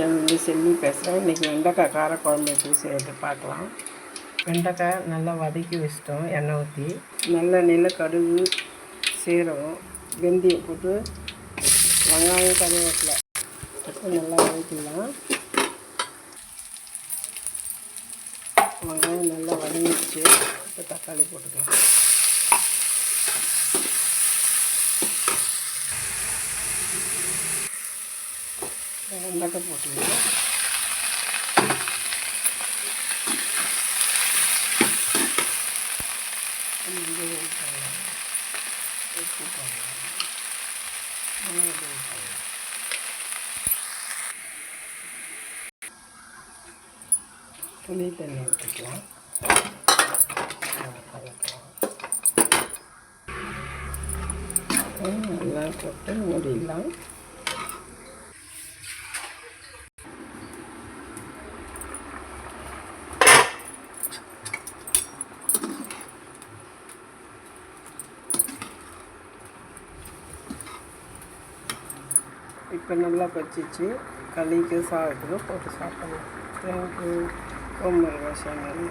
வந்து செல்வி பேசுகிறேன். இன்றைக்கி வெண்டைக்காய் காரக்குழம்பு எப்படி செய்கிறது பார்க்கலாம். வெண்டைக்காய் நல்லா வதக்கி வச்சிட்டோம். எண்ணெய் ஊற்றி நல்லெண்ணெயில் கடுகு, சீரகம், வெந்தயம் போட்டு வெங்காயம் கருவேப்பிலை போட்டு நல்லா வதக்கிடலாம். வெங்காயம் நல்லா வதங்கிடுச்சு. இப்போ தக்காளி போட்டுக்கலாம். வெண்டைக்காய் போட்டுக்கலாம். உப்பு போடலாம். புளி தண்ணி ஊற்றிக்கலாம். நல்லா போட்டு மூடிடலாம். இப்போ நல்லா கொச்சிச்சு. களிக்கு சாதத்துக்கு போட்டு சாப்பிடலாம். தேங்க்யூ. ரொம்ப சேனல்.